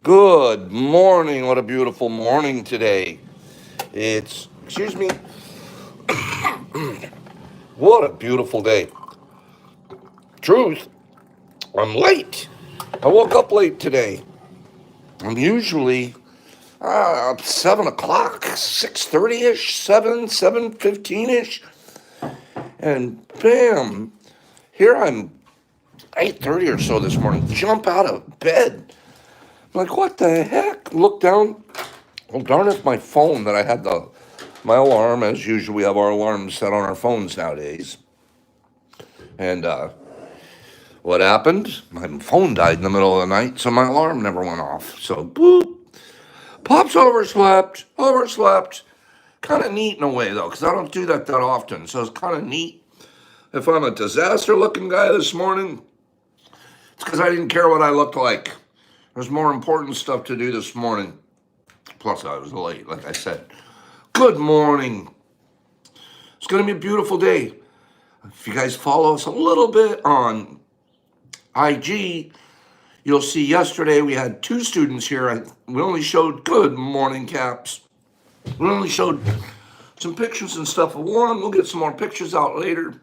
Good morning. What a beautiful morning today. Excuse me, what a beautiful day. Truth, I'm late. I woke up late today. I'm usually 7 o'clock, 6:30-ish, 7:15-ish. And bam, here I'm 8:30 or so this morning. Jump out of bed. I'm like, what the heck? Look down. Well, darn it, my phone that I had my alarm, as usual, we have our alarms set on our phones nowadays. And what happened? My phone died in the middle of the night, so my alarm never went off. So, boop. Pops overslept. Kind of neat in a way, though, because I don't do that often. So it's kind of neat. If I'm a disaster looking guy this morning, it's because I didn't care what I looked like. There's more important stuff to do this morning. Plus, I was late, like I said. Good morning. It's going to be a beautiful day. If you guys follow us a little bit on IG, you'll see yesterday we had two students here. We only showed good morning caps. We only showed some pictures and stuff of one. We'll get some more pictures out later.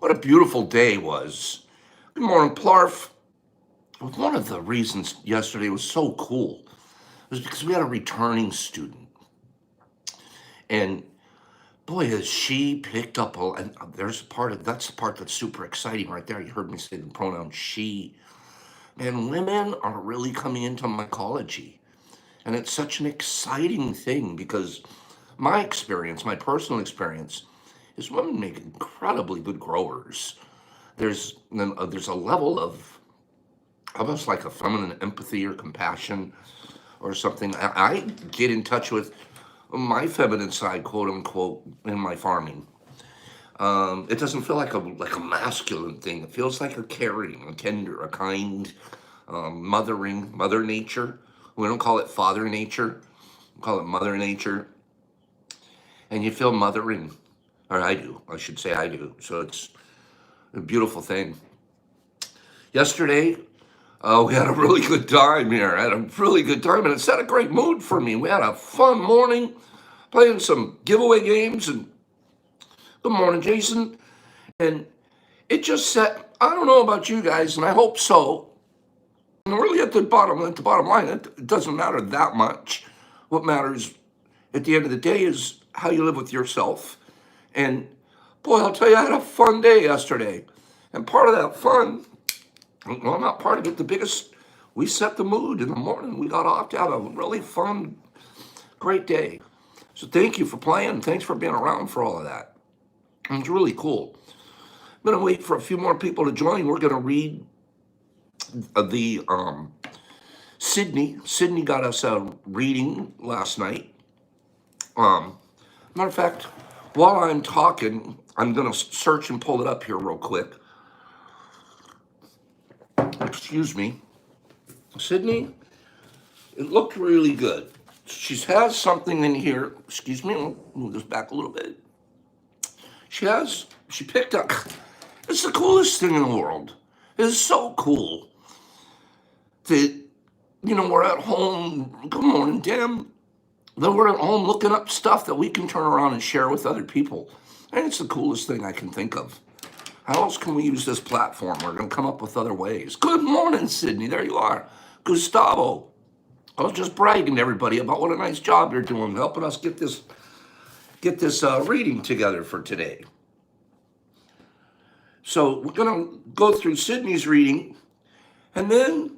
What a beautiful day it was. Good morning, Plarf. One of the reasons yesterday was so cool was because we had a returning student. And boy, has she picked up and that's the part that's super exciting right there. You heard me say the pronoun she. Man, women are really coming into mycology. And it's such an exciting thing because my experience, my personal experience, is women make incredibly good growers. There's a level of almost like a feminine empathy or compassion or something. I get in touch with my feminine side, quote unquote, in my farming. It doesn't feel like a masculine thing. It feels like a caring, a tender, a kind, mothering, mother nature. We don't call it father nature. We call it mother nature. And you feel mothering, or I do. I should say I do. So it's a beautiful thing. Yesterday, we had a really good time here. I had a really good time, and it set a great mood for me. We had a fun morning playing some giveaway games, and good morning, Jason. And it just set, I don't know about you guys, and I hope so. And really at the bottom line, it doesn't matter that much. What matters at the end of the day is how you live with yourself. And boy, I'll tell you, I had a fun day yesterday. And part of that fun, well, not part of it, we set the mood in the morning. We got off to have a really fun, great day. So thank you for playing. Thanks for being around for all of that. It was really cool. I'm going to wait for a few more people to join. We're going to read the Sydney. Sydney got us a reading last night. Matter of fact, while I'm talking, I'm going to search and pull it up here real quick. Excuse me. Sydney, it looked really good. She has something in here. Excuse me, I'll move this back a little bit. She picked up, it's the coolest thing in the world. It is so cool that, we're at home. Good morning, Dan. That we're at home looking up stuff that we can turn around and share with other people. And it's the coolest thing I can think of. How else can we use this platform? We're going to come up with other ways. Good morning, Sydney. There you are. Gustavo. I was just bragging to everybody about what a nice job you're doing, helping us get this reading together for today. So we're going to go through Sydney's reading, and then,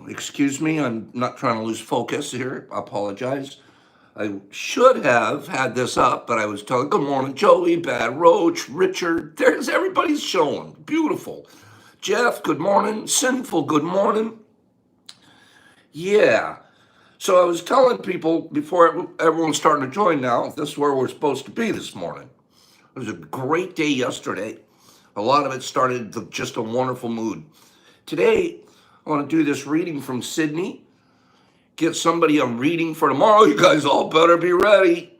excuse me, I'm not trying to lose focus here. I apologize. I should have had this up, but I was telling, good morning, Joey, Bad Roach, Richard. There's everybody's showing. Beautiful. Jeff, good morning. Sinful, good morning. Yeah. So I was telling people before everyone's starting to join now, this is where we're supposed to be this morning. It was a great day yesterday. A lot of it started with just a wonderful mood. Today, I want to do this reading from Sydney. Get somebody a reading for tomorrow. You guys all better be ready.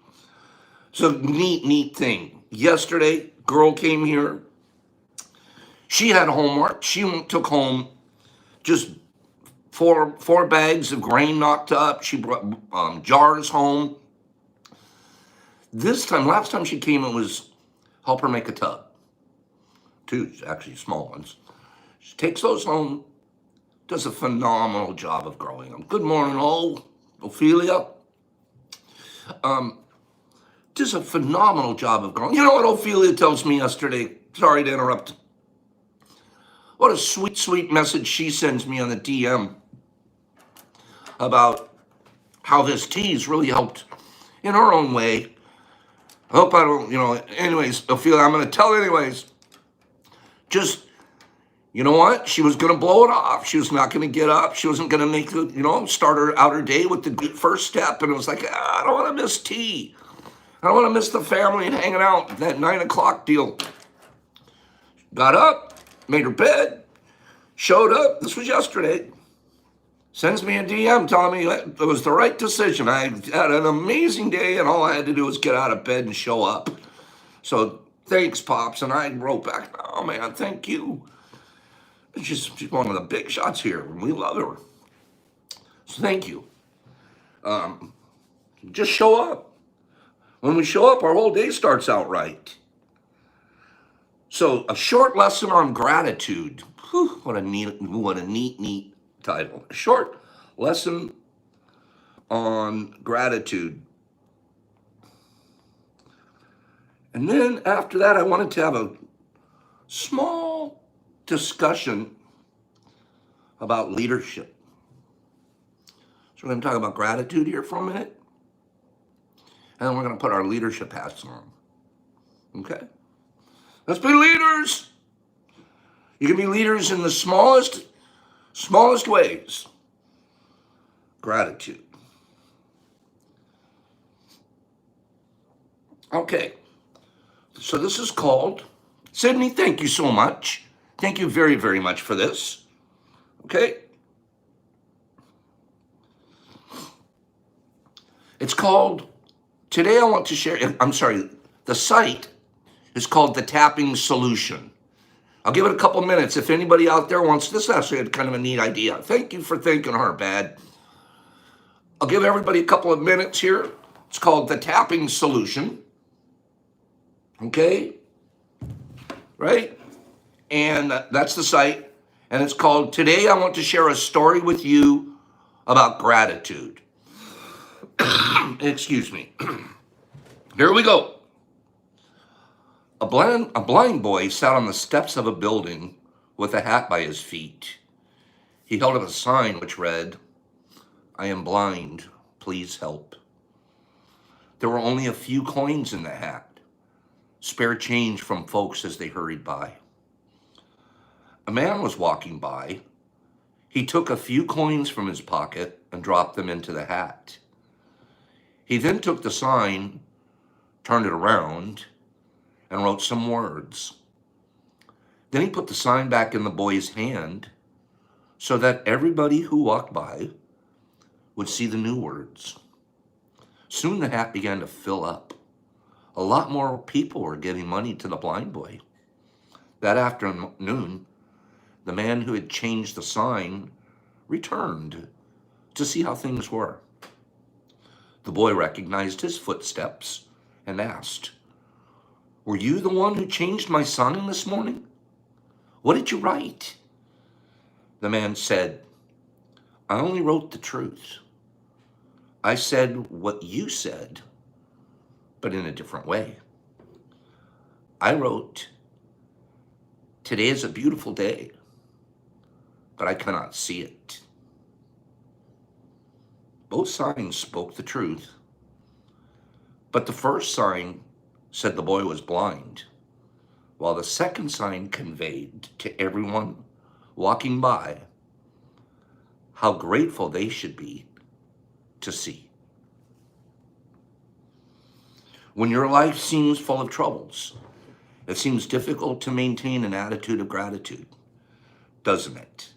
It's a neat thing. Yesterday, girl came here. She had homework. She took home just four bags of grain knocked up. She brought jars home. Last time she came, it was help her make a tub. Two, actually, small ones. She takes those home, does a phenomenal job of growing them. Good morning, Ophelia. Does a phenomenal job of growing. You know what Ophelia tells me yesterday? Sorry to interrupt. What a sweet, sweet message she sends me on the DM about how this tea's really helped in her own way. I hope I don't, anyways, Ophelia, I'm going to tell anyways. Just, you know what? She was going to blow it off. She was not going to get up. She wasn't going to make, start her day with the first step. And it was like, I don't want to miss tea. I don't want to miss the family and hanging out, that 9 o'clock deal. Got up, made her bed, showed up. This was yesterday. Sends me a DM telling me it was the right decision. I had an amazing day, and all I had to do was get out of bed and show up. So thanks, Pops. And I wrote back, oh, man, thank you. She's one of the big shots here, and we love her. So thank you. Just show up. When we show up, our whole day starts out right. So a short lesson on gratitude. Whew, what a neat title. A short lesson on gratitude. And then after that, I wanted to have a small discussion about leadership. So we're going to talk about gratitude here for a minute. And then we're going to put our leadership hats on. Okay? Let's be leaders. You can be leaders in the smallest ways. Gratitude. Okay. So this is called, Sydney, thank you so much. Thank you very, very much for this. Okay? It's called, today I want to share, the site is called The Tapping Solution. I'll give it a couple minutes. If anybody out there wants, this actually had kind of a neat idea. Thank you for thinking her, Bad. I'll give everybody a couple of minutes here. It's called The Tapping Solution. Okay? Right? And that's the site. And it's called, Today I Want to Share a Story with You About Gratitude. Excuse me. Here we go. A blind boy sat on the steps of a building with a hat by his feet. He held up a sign which read, I am blind, please help. There were only a few coins in the hat, spare change from folks as they hurried by. A man was walking by. He took a few coins from his pocket and dropped them into the hat. He then took the sign, turned it around, and wrote some words. Then he put the sign back in the boy's hand so that everybody who walked by would see the new words. Soon the hat began to fill up. A lot more people were giving money to the blind boy. That afternoon, the man who had changed the sign returned to see how things were. The boy recognized his footsteps and asked, Were you the one who changed my sign this morning? What did you write? The man said, I only wrote the truth. I said what you said, but in a different way. I wrote, Today is a beautiful day, but I cannot see it. Both signs spoke the truth, but the first sign said the boy was blind, while the second sign conveyed to everyone walking by how grateful they should be to see. When your life seems full of troubles, it seems difficult to maintain an attitude of gratitude, doesn't it?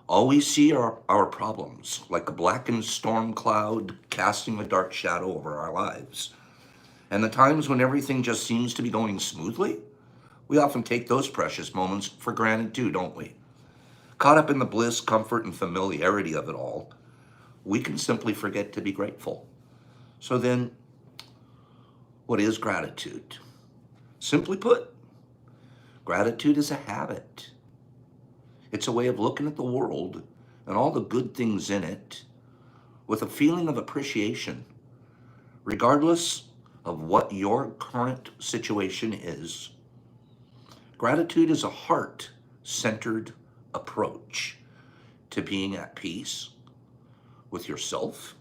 All we see are our problems, like a blackened storm cloud casting a dark shadow over our lives. And the times when everything just seems to be going smoothly, we often take those precious moments for granted too, don't we? Caught up in the bliss, comfort, and familiarity of it all, we can simply forget to be grateful. So then, what is gratitude? Simply put, gratitude is a habit. It's a way of looking at the world and all the good things in it with a feeling of appreciation, regardless of what your current situation is. Gratitude is a heart-centered approach to being at peace with yourself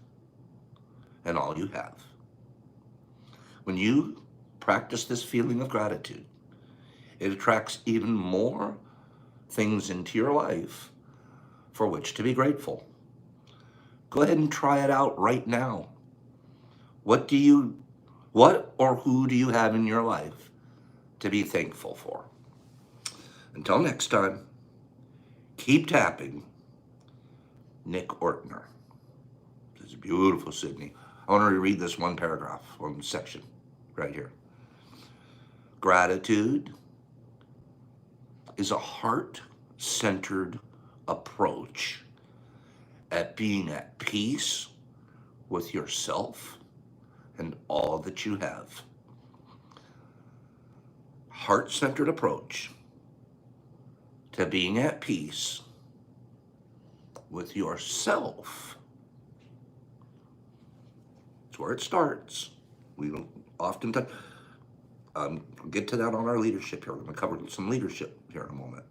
and all you have. When you practice this feeling of gratitude, it attracts even more things into your life for which to be grateful. Go ahead and try it out right now. What or who do you have in your life to be thankful for? Until next time, keep tapping. Nick Ortner. This is beautiful, Sydney. I want to read this one paragraph, one section right here. Gratitude is a heart-centered approach at being at peace with yourself and all that you have. Heart-centered approach to being at peace with yourself. It's where it starts. We don't often we'll get to that on our leadership here. We're going to cover some leadership here in a moment.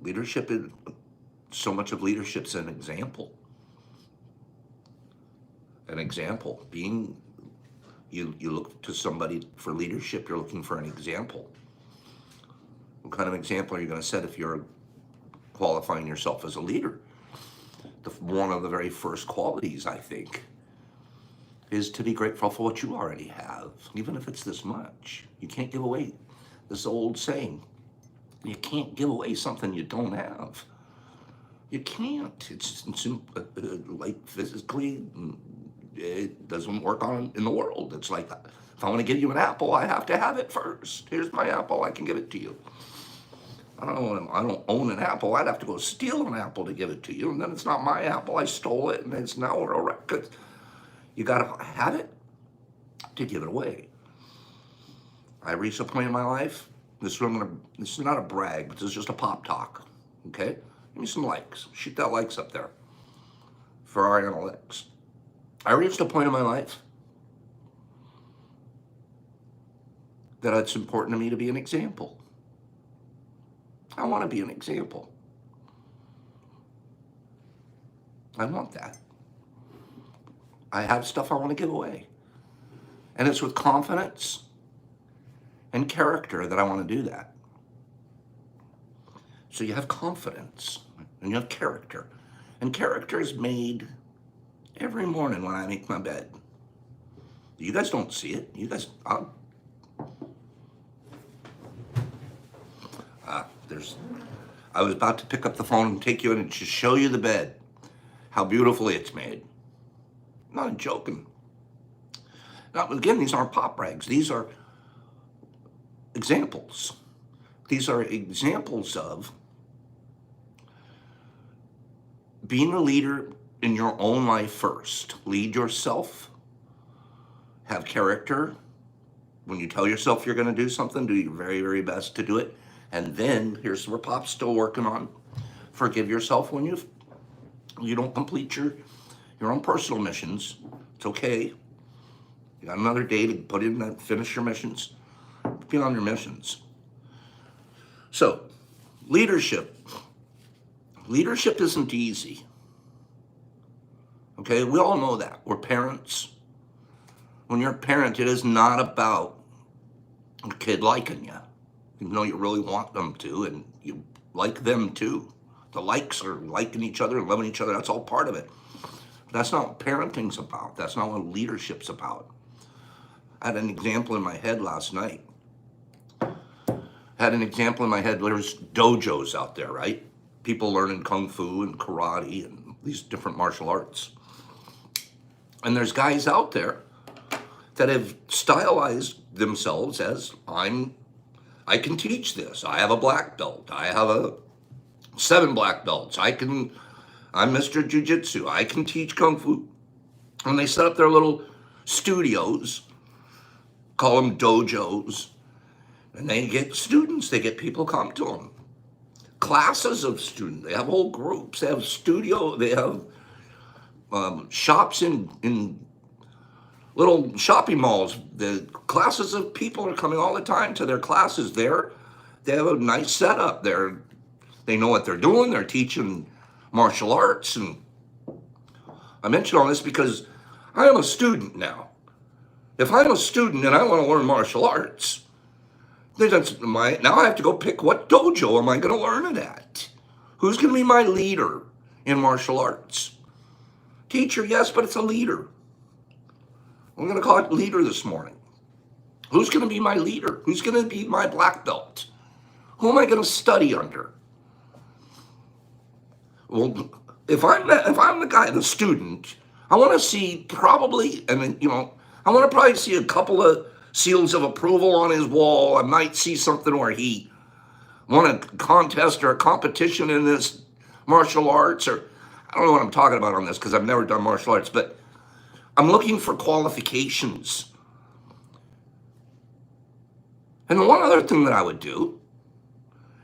Leadership is, so much of leadership's an example. An example. Being, you look to somebody for leadership, you're looking for an example. What kind of example are you going to set if you're qualifying yourself as a leader? One of the very first qualities, I think, is to be grateful for what you already have, even if it's this much. You can't give away this old saying. You can't give away something you don't have. You can't. It's like physically, it doesn't work on in the world. It's like, if I want to give you an apple, I have to have it first. Here's my apple. I can give it to you. I don't own an apple. I'd have to go steal an apple to give it to you, and then it's not my apple. I stole it, and it's now a record. You got to have it to give it away. I reached a point in my life. This is not a brag, but this is just a pop talk. Okay, give me some likes. Shoot that likes up there for our analytics. I reached a point in my life that it's important to me to be an example. I want to be an example. I want that. I have stuff I want to give away. And it's with confidence and character that I want to do that. So you have confidence and you have character. And character is made every morning when I make my bed. You guys don't see it. You guys, I was about to pick up the phone and take you in and just show you the bed, how beautifully it's made. I'm not joking. Now, again, these aren't pop brags. These are examples. These are examples of being a leader in your own life first. Lead yourself. Have character. When you tell yourself you're going to do something, do your very, very best to do it. And then, here's where Pop's still working on. Forgive yourself when you don't complete your own personal missions. It's okay. You got another day to put in that, finish your missions. Get on your missions. So, leadership. Leadership isn't easy. Okay, we all know that. We're parents. When you're a parent, it is not about a kid liking you. Even though you really want them to, and you like them too. The likes are liking each other and loving each other. That's all part of it. But that's not what parenting's about. That's not what leadership's about. I had an example in my head last night. There's dojos out there, right? People learning kung fu and karate and these different martial arts. And there's guys out there that have stylized themselves as, I'm I can teach this. I have a black belt. I have 7 black belts. I'm Mr. Jiu-Jitsu. I can teach Kung Fu. And they set up their little studios, call them dojos, and they get students. They get people come to them. Classes of students. They have whole groups. They have they have shops in little shopping malls. The classes of people are coming all the time to their classes there. They have a nice setup. They know what they're doing. They're teaching martial arts. And I mention all this because I am a student now. If I'm a student and I want to learn martial arts, then now I have to go pick what dojo am I going to learn it at? Who's going to be my leader in martial arts? Teacher, yes, but it's a leader. I'm going to call it leader this morning. Who's going to be my leader? Who's going to be my black belt? Who am I going to study under? Well, if I'm the guy, the student, I want to see probably, and I want to probably see a couple of seals of approval on his wall. I might see something where he won a contest or a competition in this martial arts, or I don't know what I'm talking about on this because I've never done martial arts, but I'm looking for qualifications. And one other thing that I would do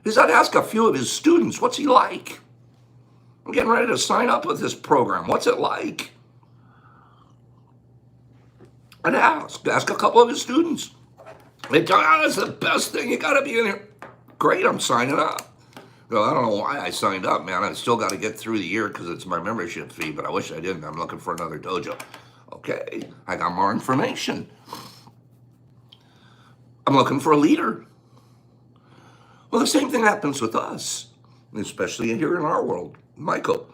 is I'd ask a few of his students, what's he like? I'm getting ready to sign up with this program. What's it like? I'd ask a couple of his students. They tell me, that's the best thing. You got to be in here. Great, I'm signing up. Well, I don't know why I signed up, man. I still got to get through the year because it's my membership fee, but I wish I didn't. I'm looking for another dojo. Okay, I got more information. I'm looking for a leader. Well, the same thing happens with us, especially here in our world. Michael,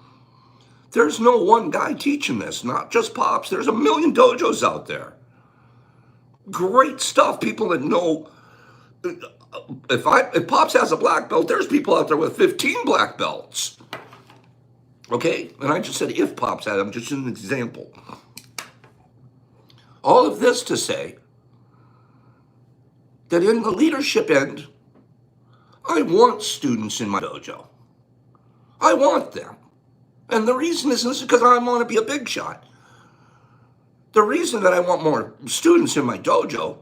there's no one guy teaching this, not just Pops. There's a million dojos out there. Great stuff. People that know. If Pops has a black belt, there's people out there with 15 black belts. Okay? And I just said if Pops had them, just an example. All of this to say that in the leadership end, I want students in my dojo. I want them. And the reason is because I want to be a big shot. The reason that I want more students in my dojo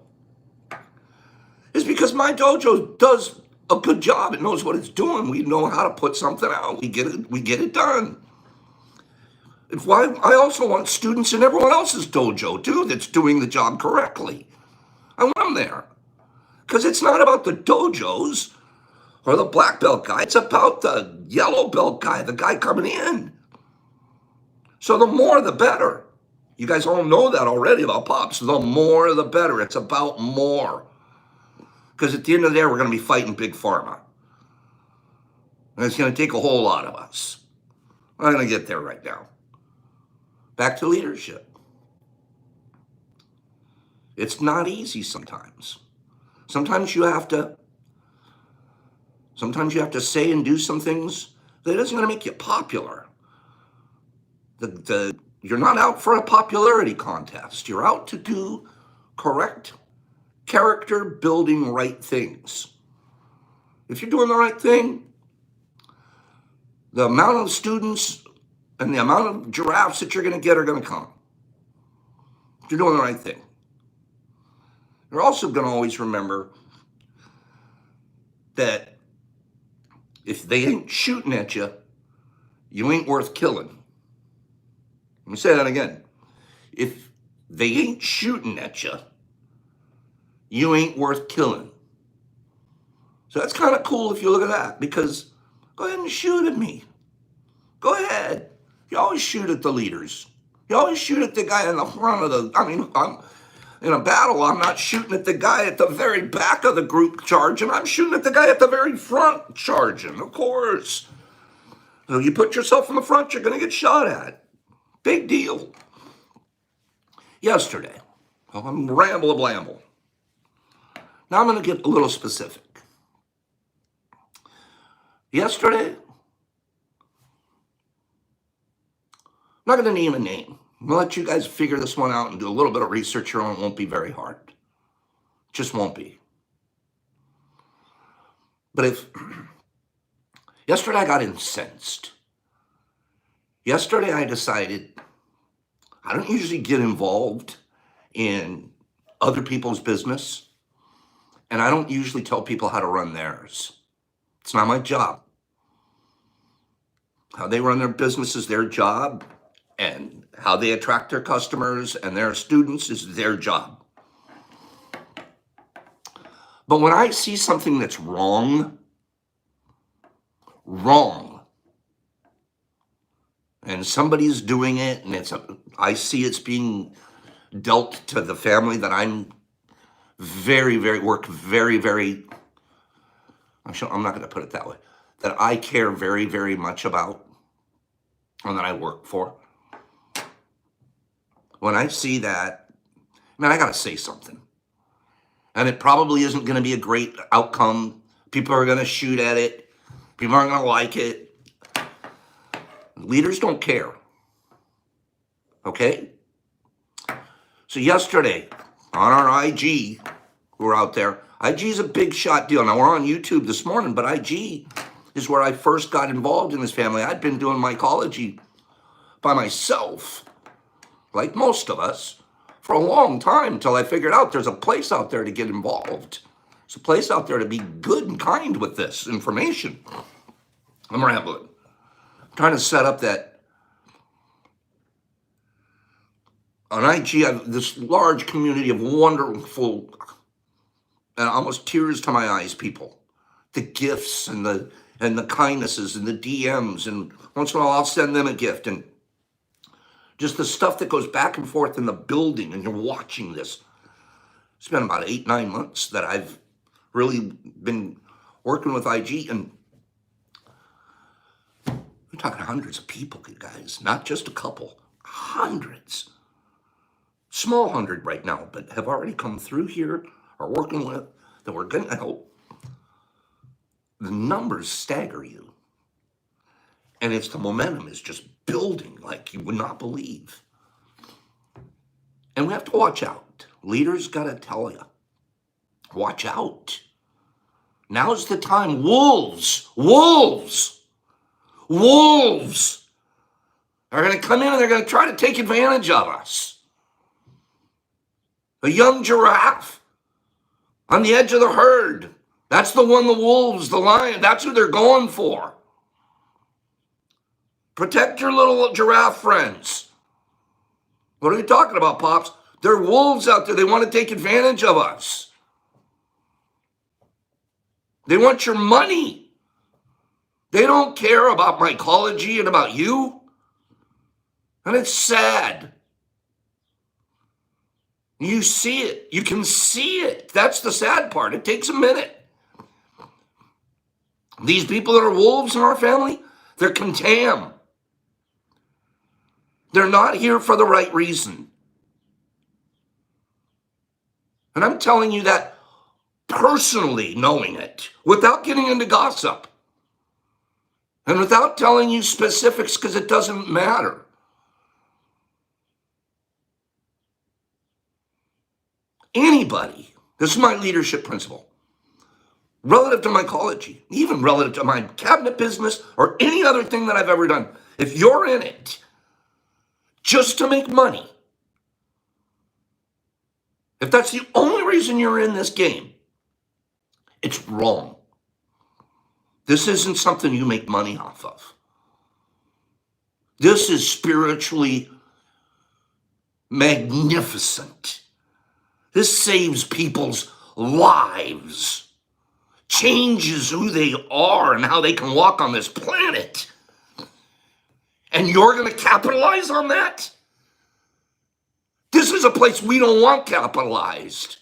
is because my dojo does a good job. It knows what it's doing. We know how to put something out. We get it done. It's why I also want students in everyone else's dojo too that's doing the job correctly. I want them there. Because it's not about the dojos or the black belt guy. It's about the yellow belt guy, the guy coming in. So the more, the better. You guys all know that already about Pops. The more, the better. It's about more. Because at the end of the day, we're going to be fighting Big Pharma. And it's going to take a whole lot of us. I'm going to get there right now. Back to leadership. It's not easy sometimes. Sometimes you have to say and do some things that isn't going to make you popular. You're not out for a popularity contest. You're out to do correct character building right things. If you're doing the right thing, the amount of students and the amount of giraffes that you're going to get are going to come. If you're doing the right thing. You're also going to always remember that if they ain't shooting at you, you ain't worth killing. Let me say that again. If they ain't shooting at you, you ain't worth killing. So that's kind of cool if you look at that, because go ahead and shoot at me. Go ahead. You always shoot at the leaders. You always shoot at the guy in the front of I'm in a battle, I'm not shooting at the guy at the very back of the group charging. I'm shooting at the guy at the very front charging, of course. So you put yourself in the front, you're going to get shot at. Big deal. Yesterday, I'm ramble-a-blamble. Now I'm going to get a little specific. Yesterday, I'm not going to name a name. I'm going to let you guys figure this one out and do a little bit of research here on it. It won't be very hard. It just won't be. But if yesterday I got incensed. Yesterday I decided I don't usually get involved in other people's business, and I don't usually tell people how to run theirs. It's not my job. How they run their business is their job, and how they attract their customers and their students is their job. But when I see something that's wrong, and somebody's doing it, and I see it's being dealt to the family that I'm work very, very, I'm not going to put it that way, that I care very, very much about and that I work for. When I see that, man, I got to say something. And it probably isn't going to be a great outcome. People are going to shoot at it. People aren't going to like it. Leaders don't care. Okay? So yesterday, on our IG, we're out there. IG is a big shot deal. Now, we're on YouTube this morning, but IG is where I first got involved in this family. I'd been doing mycology by myself, like most of us, for a long time until I figured out there's a place out there to get involved. There's a place out there to be good and kind with this information. I'm rambling. I'm trying to set up that on IG, I have this large community of wonderful and almost tears to my eyes people. The gifts and the kindnesses and the DMs, and once in a while I'll send them a gift, and just the stuff that goes back and forth in the building, and you're watching this. It's been about 8-9 months that I've really been working with IG, and we're talking hundreds of people, you guys, not just a couple, hundreds. Small 100 right now, but have already come through here, are working with, that we're going to help. The numbers stagger you. And it's the momentum is just building like you would not believe. And we have to watch out. Leaders got to tell you, watch out. Now's the time. Wolves are going to come in and they're going to try to take advantage of us. A young giraffe on the edge of the herd. That's the one, the wolves, the lion, that's who they're going for. Protect your little giraffe friends. What are you talking about, Pops? There are wolves out there. They want to take advantage of us. They want your money. They don't care about mycology and about you. And it's sad. You see it. You can see it. That's the sad part. It takes a minute. These people that are wolves in our family, they're contam. They're not here for the right reason. And I'm telling you that personally, knowing it, without getting into gossip, and without telling you specifics because it doesn't matter. Anybody, this is my leadership principle, relative to mycology, even relative to my cabinet business or any other thing that I've ever done, if you're in it just to make money, if that's the only reason you're in this game, it's wrong. This isn't something you make money off of. This is spiritually magnificent. This saves people's lives, changes who they are and how they can walk on this planet. And you're going to capitalize on that? This is a place we don't want capitalized.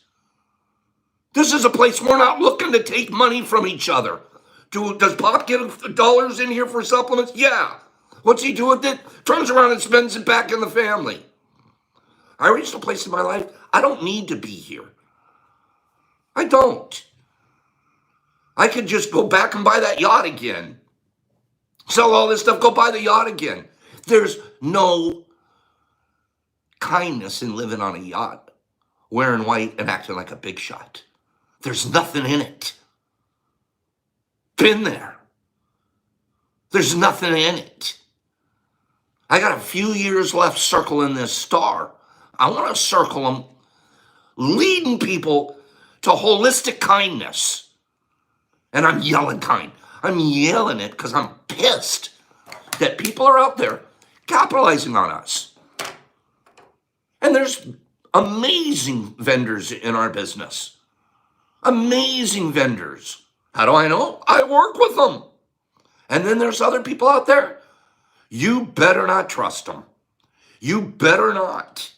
This is a place we're not looking to take money from each other. Does Pop get dollars in here for supplements? Yeah. What's he do with it? Turns around and spends it back in the family. I reached a place in my life, I don't need to be here. I don't. I could just go back and buy that yacht again. Sell all this stuff, go buy the yacht again. There's no kindness in living on a yacht, wearing white and acting like a big shot. There's nothing in it. Been there. There's nothing in it. I got a few years left circling this star. I want to circle them, leading people to holistic kindness. And I'm yelling kind. I'm yelling it because I'm pissed that people are out there capitalizing on us. And there's amazing vendors in our business. Amazing vendors. How do I know? I work with them. And then there's other people out there. You better not trust them. You better not.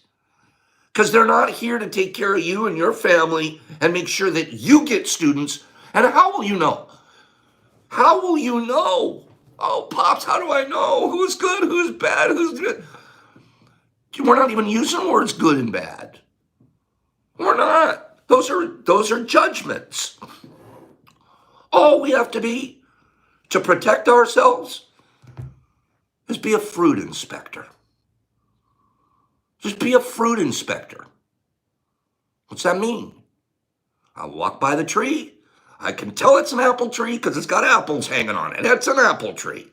Because they're not here to take care of you and your family and make sure that you get students. And how will you know? How will you know? Oh, Pops, how do I know who's good, who's bad, who's good? We're not even using words good and bad. We're not. Those are judgments. All we have to be to protect ourselves is be a fruit inspector. Just be a fruit inspector. What's that mean? I'll walk by the tree. I can tell it's an apple tree because it's got apples hanging on it. It's an apple tree.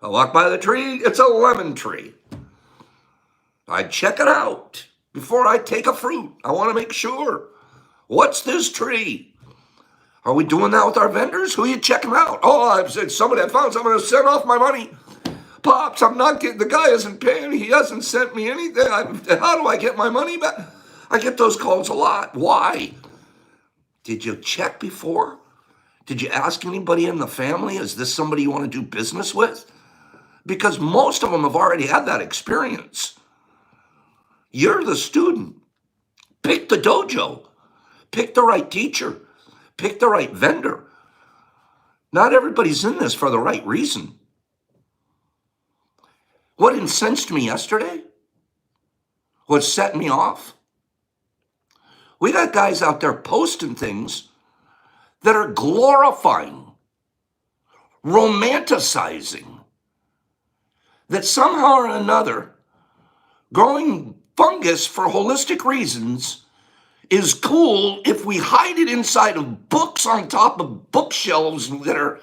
I walk by the tree. It's a lemon tree. I check it out before I take a fruit. I want to make sure. What's this tree? Are we doing that with our vendors? Who are you checking out? Oh, I've said somebody I found someone to send off my money. Pops, I'm not getting, the guy isn't paying. He hasn't sent me anything. How do I get my money back? I get those calls a lot. Why? Did you check before? Did you ask anybody in the family? Is this somebody you want to do business with? Because most of them have already had that experience. You're the student. Pick the dojo. Pick the right teacher. Pick the right vendor. Not everybody's in this for the right reason. What incensed me yesterday? What set me off? We got guys out there posting things that are glorifying, romanticizing, that somehow or another, growing fungus for holistic reasons is cool if we hide it inside of books on top of bookshelves that are,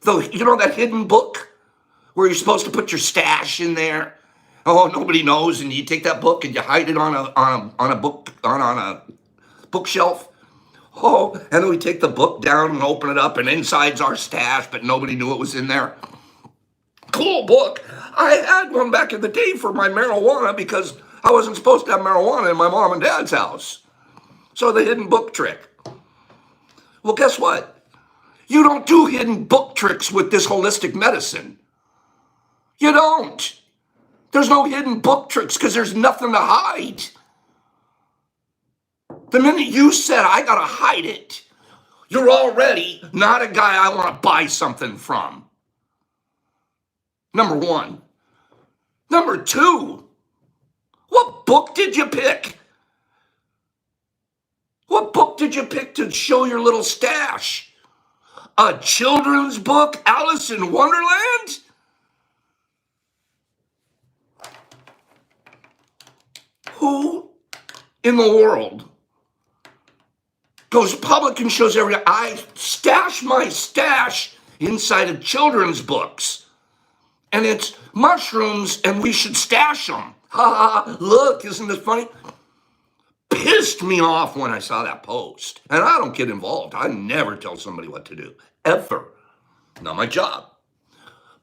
that hidden book where you're supposed to put your stash in there. Oh, nobody knows, and you take that book and you hide it on a bookshelf. Oh, and then we take the book down and open it up, and inside's our stash, but nobody knew it was in there. Cool book. I had one back in the day for my marijuana because I wasn't supposed to have marijuana in my mom and dad's house. So the hidden book trick. Well, guess what? You don't do hidden book tricks with this holistic medicine. You don't. There's no hidden book tricks because there's nothing to hide. The minute you said, I got to hide it, you're already not a guy I want to buy something from. Number one. Number two, what book did you pick? What book did you pick to show your little stash? A children's book, Alice in Wonderland? Who in the world goes public and shows everybody, I stash my stash inside of children's books. And it's mushrooms and we should stash them. Ha ha, look, isn't this funny? Pissed me off when I saw that post. And I don't get involved. I never tell somebody what to do, ever. Not my job.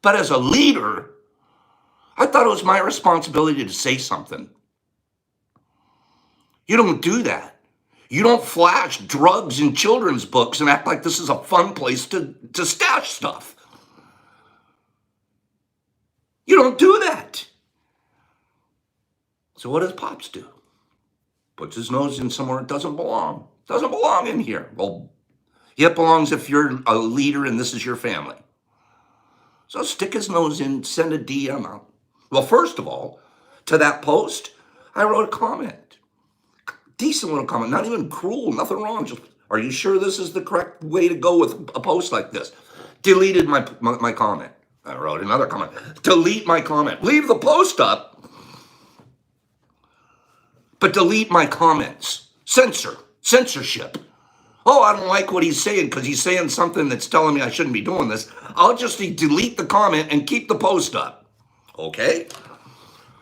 But as a leader, I thought it was my responsibility to say something. You don't do that. You don't flash drugs in children's books and act like this is a fun place to stash stuff. You don't do that. So what does Pops do? Puts his nose in somewhere it doesn't belong. Doesn't belong in here. Well, it belongs if you're a leader and this is your family. So stick his nose in, send a DM out. Well, first of all, to that post, I wrote a comment. Decent little comment, not even cruel, nothing wrong. Just, are you sure this is the correct way to go with a post like this? Deleted my comment. I wrote another comment. Delete my comment. Leave the post up, but delete my comments. Censorship. oh, I don't like what he's saying because he's saying something that's telling me I shouldn't be doing this, I'll just delete the comment and keep the post up. Okay?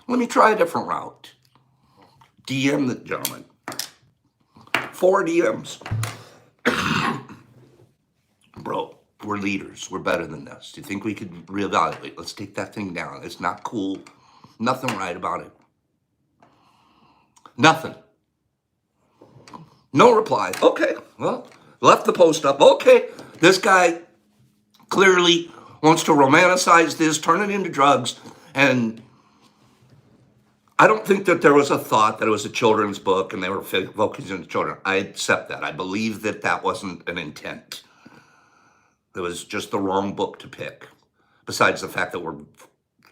Let me try a different route. DM the gentleman. 4 DMs. Bro, we're leaders. We're better than this. Do you think we could reevaluate? Let's take that thing down. It's not cool. Nothing right about it. Nothing. No reply. Okay, well, left the post up. Okay, this guy clearly wants to romanticize this, turn it into drugs, and I don't think that there was a thought that it was a children's book and they were focusing on children. I accept that. I believe that that wasn't an intent. It was just the wrong book to pick. Besides the fact that we're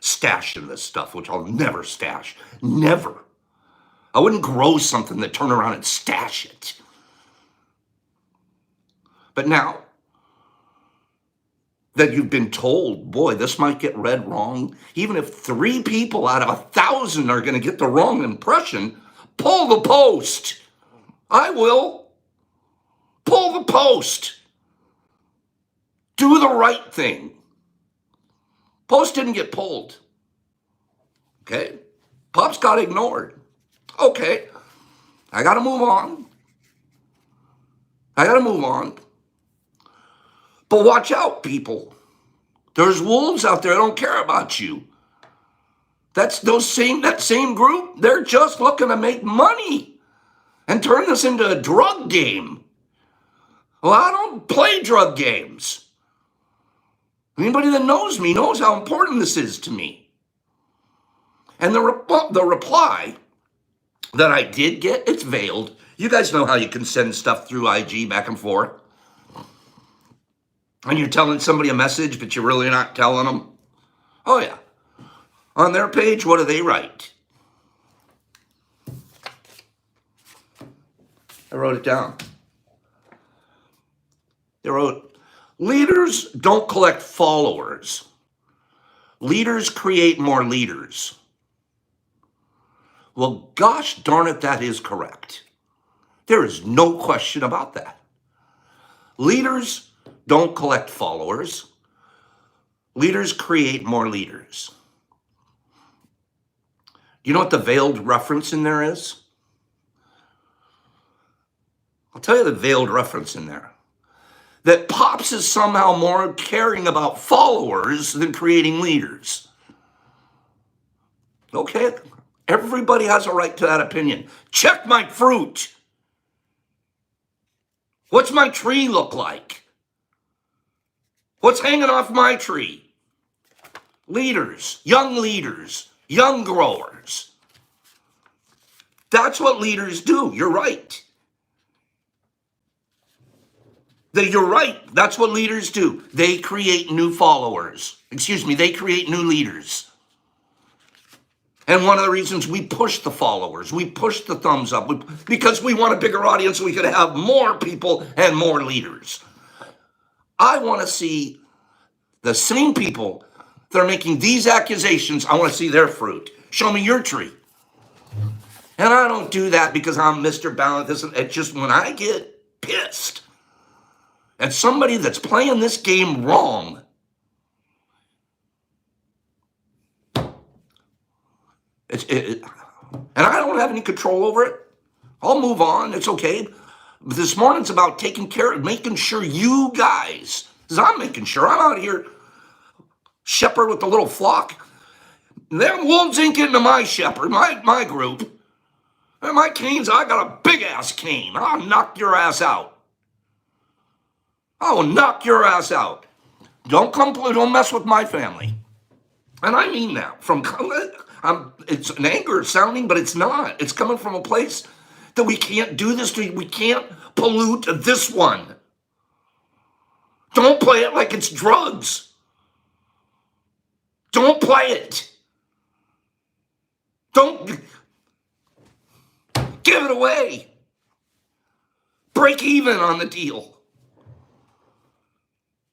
stashing this stuff, which I'll never stash. Never. I wouldn't grow something that turn around and stash it. But now that you've been told, boy, this might get read wrong, even if 3 people out of 1,000 are going to get the wrong impression, pull the post. I will. Pull the post. Do the right thing. Post didn't get pulled. Okay? Pops got ignored. Okay. I got to move on. But watch out, people. There's wolves out there that don't care about you. That same group, they're just looking to make money and turn this into a drug game. Well, I don't play drug games. Anybody that knows me knows how important this is to me. And the reply that I did get, it's veiled. You guys know how you can send stuff through IG back and forth. And you're telling somebody a message, but you're really not telling them. Oh, yeah. On their page, what do they write? I wrote it down. They wrote, leaders don't collect followers. Leaders create more leaders. Well, gosh darn it, that is correct. There is no question about that. Leaders don't collect followers. Leaders create more leaders. You know what the veiled reference in there is? I'll tell you the veiled reference in there. That Pops is somehow more caring about followers than creating leaders. Okay, everybody has a right to that opinion. Check my fruit. What's my tree look like? What's hanging off my tree? Leaders, young growers. That's what leaders do. You're right. You're right. That's what leaders do. They create new followers. They create new leaders. And one of the reasons we push the followers, we push the thumbs up, because we want a bigger audience so we could have more people and more leaders. I want to see the same people that are making these accusations, I want to see their fruit. Show me your tree. And I don't do that because I'm Mr. Balance. It's just when I get pissed at somebody that's playing this game wrong, and I don't have any control over it. I'll move on. It's okay. But this morning's about taking care of, making sure you guys, because I'm making sure I'm out here shepherd with the little flock. Them wolves ain't getting to my shepherd, my group. And my canes, I got a big ass cane. I'll knock your ass out. I will knock your ass out. Don't mess with my family. And I mean that. It's an anger sounding, but it's not. It's coming from a place that we can't do this. We can't pollute this one. Don't play it like it's drugs. Don't play it. Don't give it away. Break even on the deal.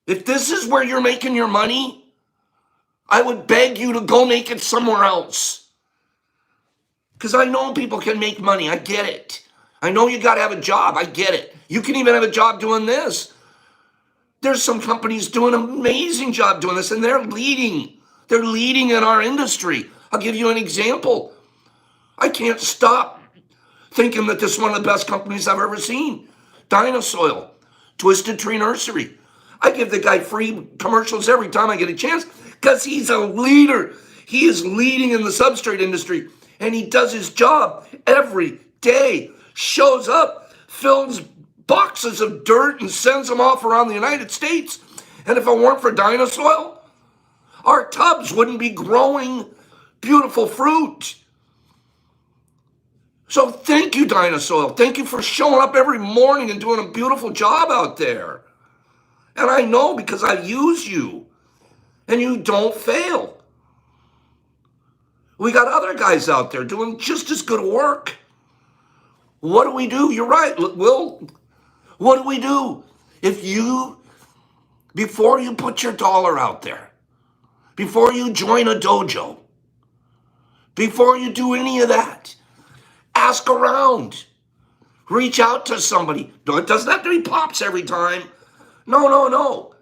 If this is where you're making your money, I would beg you to go make it somewhere else. Because I know people can make money. I get it. I know you got to have a job. I get it. You can even have a job doing this. There's some companies doing an amazing job doing this, and they're leading. They're leading in our industry. I'll give you an example. I can't stop thinking that this is one of the best companies I've ever seen. Dynasoil, Twisted Tree Nursery. I give the guy free commercials every time I get a chance because he's a leader. He is leading in the substrate industry, and he does his job every day. Shows up, fills boxes of dirt and sends them off around the United States. And if it weren't for Dynasoil, our tubs wouldn't be growing beautiful fruit. So thank you, Dynasoil. Thank you for showing up every morning and doing a beautiful job out there. And I know because I use you, and you don't fail. We got other guys out there doing just as good work. What do we do? You're right, Will. What do we do? Before you put your dollar out there, before you join a dojo, before you do any of that, ask around. Reach out to somebody. It doesn't have to be Pops every time. No.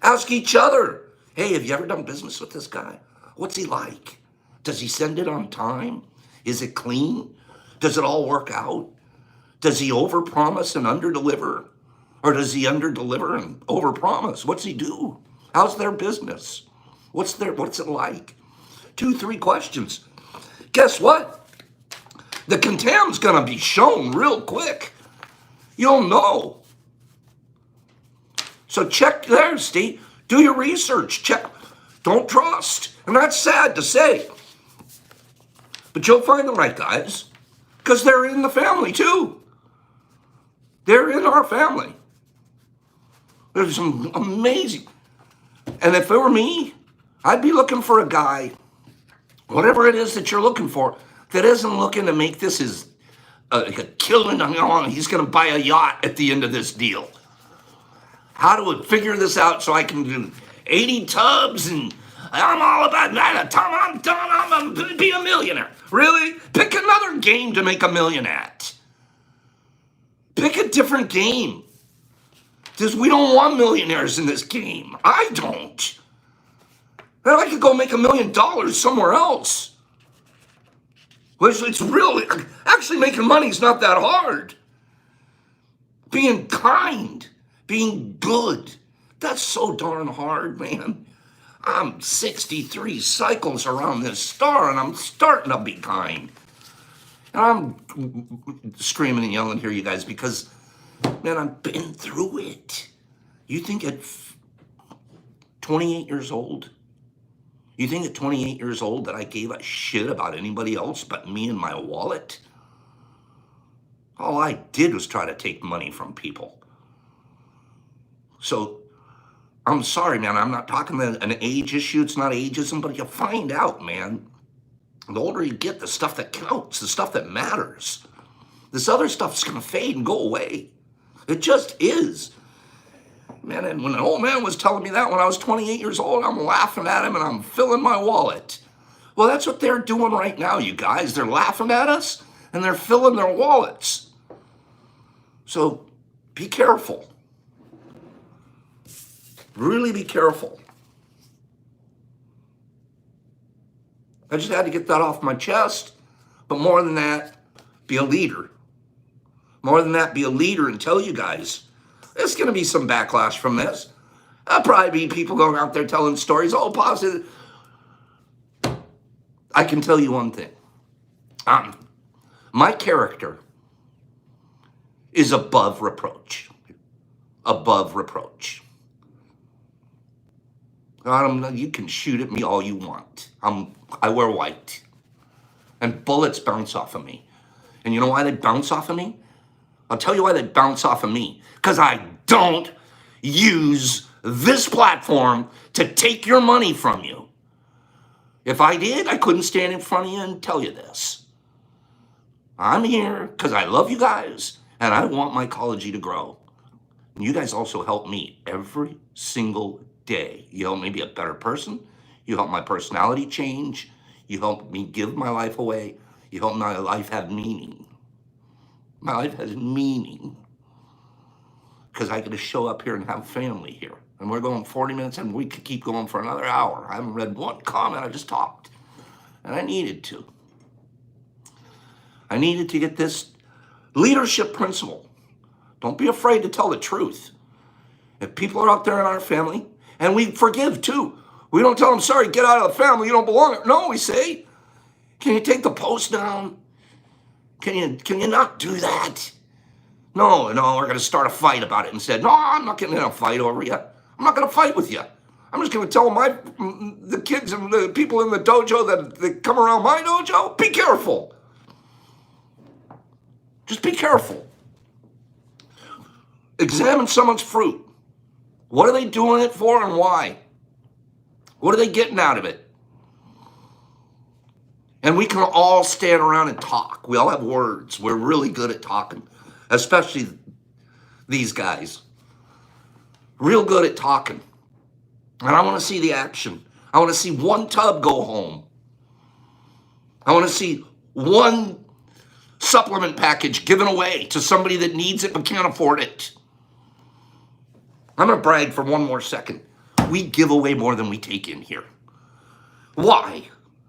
Ask each other. Hey, have you ever done business with this guy? What's he like? Does he send it on time? Is it clean? Does it all work out? Does he overpromise and underdeliver? Or does he underdeliver and overpromise? What's he do? How's their business? What's it like? 2-3 questions. Guess what? The contam's gonna be shown real quick. You'll know. So check there, Steve. Do your research. Check. Don't trust. And that's sad to say. But you'll find the right guys because they're in the family too. They're in our family. There's some amazing. And if it were me, I'd be looking for a guy, whatever it is that you're looking for, that isn't looking to make this as a killing. He's going to buy a yacht at the end of this deal. How do we figure this out so I can do 80 tubs and I'm all about that. I'm done. I'm going to be a millionaire. Really? Pick another game to make a million at. Pick a different game. Because we don't want millionaires in this game. I don't. And I could go make $1 million somewhere else. Which it's really, actually making money is not that hard. Being kind, being good, that's so darn hard, man. I'm 63 cycles around this star and I'm starting to be kind. And I'm screaming and yelling here, you guys, because, man, I've been through it. You think at 28 years old, you think at 28 years old that I gave a shit about anybody else but me and my wallet? All I did was try to take money from people. So I'm sorry, man. I'm not talking an age issue. It's not ageism, but you find out, man. The older you get, the stuff that counts, the stuff that matters. This other stuff's going to fade and go away. It just is. Man, and when an old man was telling me that when I was 28 years old, I'm laughing at him and I'm filling my wallet. Well, that's what they're doing right now, you guys. They're laughing at us and they're filling their wallets. So be careful. Really be careful. I just had to get that off my chest. But more than that, be a leader. More than that, be a leader and tell you guys, there's going to be some backlash from this. There'll probably be people going out there telling stories, oh, positive. I can tell you one thing. My character is above reproach. Above reproach. You can shoot at me all you want. I wear white. And bullets bounce off of me. And you know why they bounce off of me? I'll tell you why they bounce off of me. Because I don't use this platform to take your money from you. If I did, I couldn't stand in front of you and tell you this. I'm here because I love you guys and I want my ecology to grow. And you guys also help me every single day. You help me be a better person. You help my personality change. You help me give my life away. You help my life have meaning. My life has meaning because I get to show up here and have family here. And we're going 40 minutes and we could keep going for another hour. I haven't read one comment, I just talked. And I needed to. I needed to get this leadership principle. Don't be afraid to tell the truth. If people are out there in our family, and we forgive too. We don't tell them, sorry, get out of the family, you don't belong. No, we say, can you take the post down? Can you not do that? No, we're going to start a fight about it. And said, no, I'm not getting in a fight over you. I'm not going to fight with you. I'm just going to tell the kids and the people in the dojo that come around my dojo, be careful. Just be careful. Examine someone's fruit. What are they doing it for and why? What are they getting out of it? And we can all stand around and talk. We all have words. We're really good at talking, especially these guys. Real good at talking. And I want to see the action. I want to see one tub go home. I want to see one supplement package given away to somebody that needs it but can't afford it. I'm going to brag for one more second. We give away more than we take in here. Why?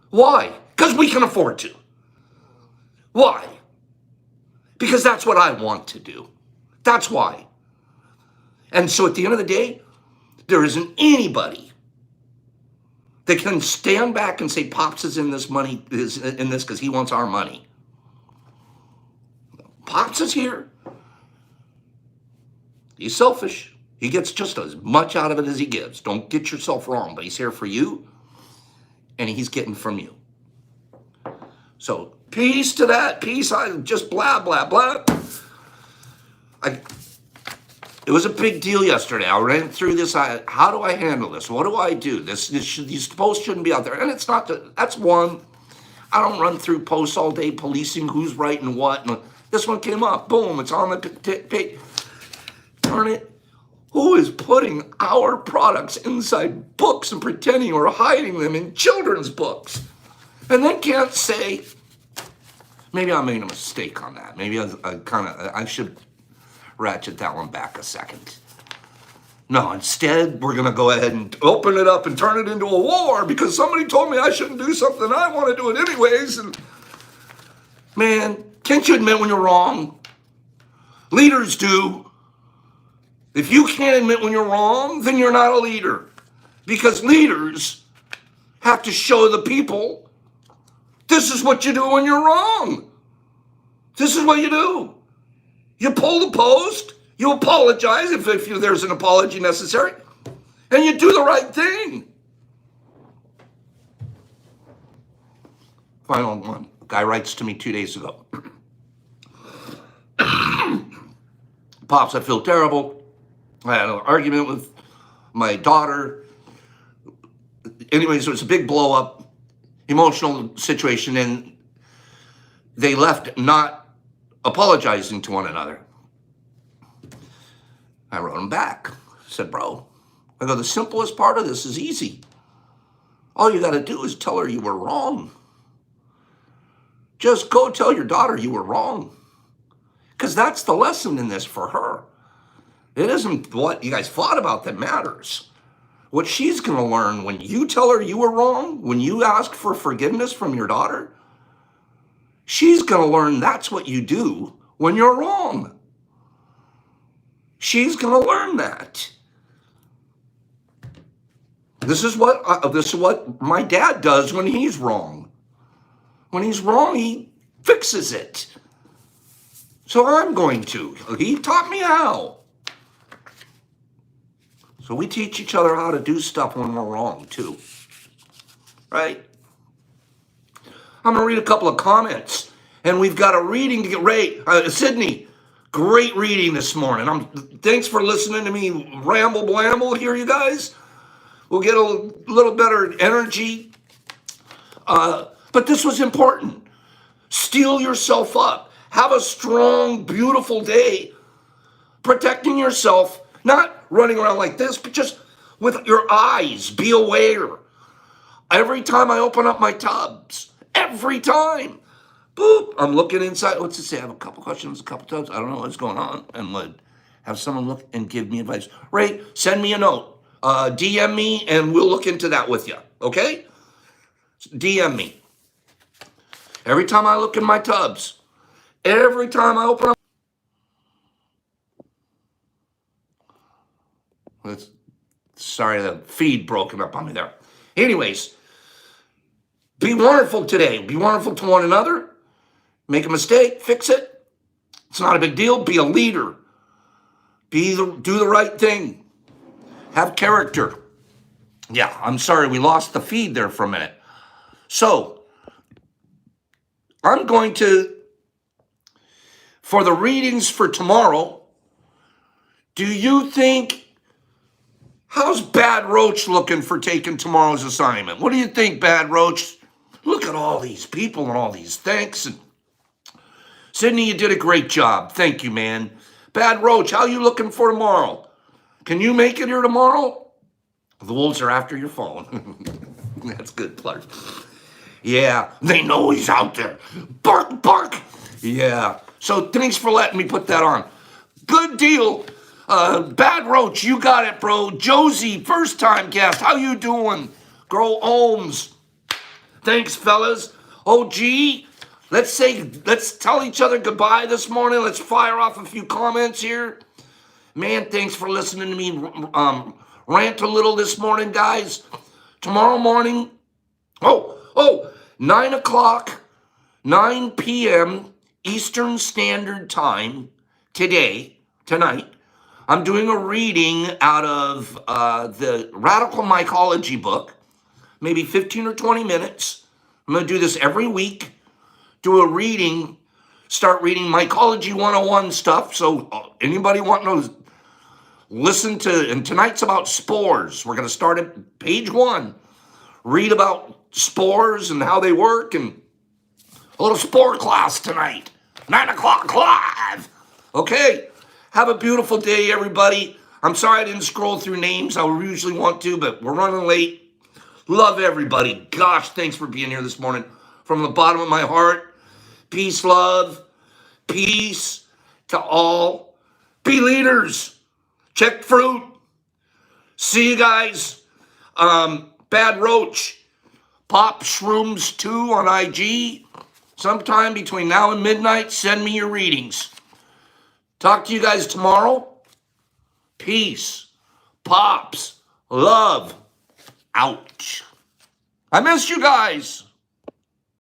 Why? Because we can afford to. Why? Because that's what I want to do. That's why. And so at the end of the day, there isn't anybody that can stand back and say, Pops is in this money, is in this because he wants our money. Pops is here. He's selfish. He gets just as much out of it as he gives. Don't get yourself wrong, but he's here for you, and he's getting from you. So peace to that. Peace. I just blah, blah, blah. It was a big deal yesterday. I ran through this. How do I handle this? What do I do? These posts shouldn't be out there. And it's not, that's one. I don't run through posts all day policing who's writing what. And this one came up. Boom. It's on the page. Darn it. Who is putting our products inside books and pretending or hiding them in children's books? And then can't say, maybe I made a mistake on that. Maybe I should ratchet that one back a second. No, instead, we're going to go ahead and open it up and turn it into a war because somebody told me I shouldn't do something. I want to do it anyways. And man, can't you admit when you're wrong? Leaders do. If you can't admit when you're wrong, then you're not a leader. Because leaders have to show the people, this is what you do when you're wrong. This is what you do. You pull the post, you apologize if there's an apology necessary, and you do the right thing. Final one. A guy writes to me 2 days ago. Pops, I feel terrible. I had an argument with my daughter. Anyways, it was a big blow up, emotional situation, and they left not apologizing to one another. I wrote him back. I said, bro, I go, the simplest part of this is easy. All you got to do is tell her you were wrong. Just go tell your daughter you were wrong. Because that's the lesson in this for her. It isn't what you guys fought about that matters. What she's going to learn when you tell her you were wrong, when you ask for forgiveness from your daughter, she's going to learn that's what you do when you're wrong. She's going to learn that. This is what my dad does when he's wrong. When he's wrong, he fixes it. So I'm going to. He taught me how. So we teach each other how to do stuff when we're wrong, too. Right? I'm going to read a couple of comments. And we've got a reading to get ready. Sydney, great reading this morning. Thanks for listening to me ramble blamble here, you guys. We'll get a little better energy. But this was important. Steel yourself up. Have a strong, beautiful day. Protecting yourself. Not running around like this, but just with your eyes. Be aware. Every time I open up my tubs, every time, Boop. I'm looking inside. What's it say? I have a couple questions, a couple times. I don't know what's going on. And would have someone look and give me advice. Ray, send me a note. DM me and we'll look into that with you. Okay? DM me. Every time I look in my tubs, every time I open up. Sorry, the feed broken up on me there. Anyways, be wonderful today. Be wonderful to one another. Make a mistake, fix it. It's not a big deal. Be a leader. Do the right thing. Have character. Yeah, I'm sorry we lost the feed there for a minute. So, I'm going to, for the readings for tomorrow, do you think, how's Bad Roach looking for taking tomorrow's assignment? What do you think, Bad Roach? Look at all these people and all these thanks. And Sydney, you did a great job. Thank you, man. Bad Roach, how you looking for tomorrow? Can you make it here tomorrow? The wolves are after your phone. That's good, Clark. Yeah, they know he's out there. Bark, bark. Yeah. So thanks for letting me put that on. Good deal. Bad Roach, you got it, bro. Josie, first time guest. How you doing? Girl Ohms. Thanks, fellas. OG, let's tell each other goodbye this morning. Let's fire off a few comments here. Man, thanks for listening to me rant a little this morning, guys. Tomorrow morning, 9 o'clock, 9 p.m. Eastern Standard Time tonight, I'm doing a reading out of the Radical Mycology book, maybe 15 or 20 minutes. I'm going to do this every week, do a reading, start reading Mycology 101 stuff. So anybody wanting to listen to, and tonight's about spores. We're going to start at page 1, read about spores and how they work, and a little spore class tonight, 9 o'clock live. Okay, have a beautiful day, everybody. I'm sorry I didn't scroll through names. I would usually want to, but we're running late. Love everybody. Gosh, thanks for being here this morning. From the bottom of my heart, peace, love, peace to all. Be leaders. Check fruit. See you guys. Bad Roach. Pop Shrooms 2 on IG. Sometime between now and midnight, send me your readings. Talk to you guys tomorrow. Peace. Pops. Love. Ouch. I miss you guys.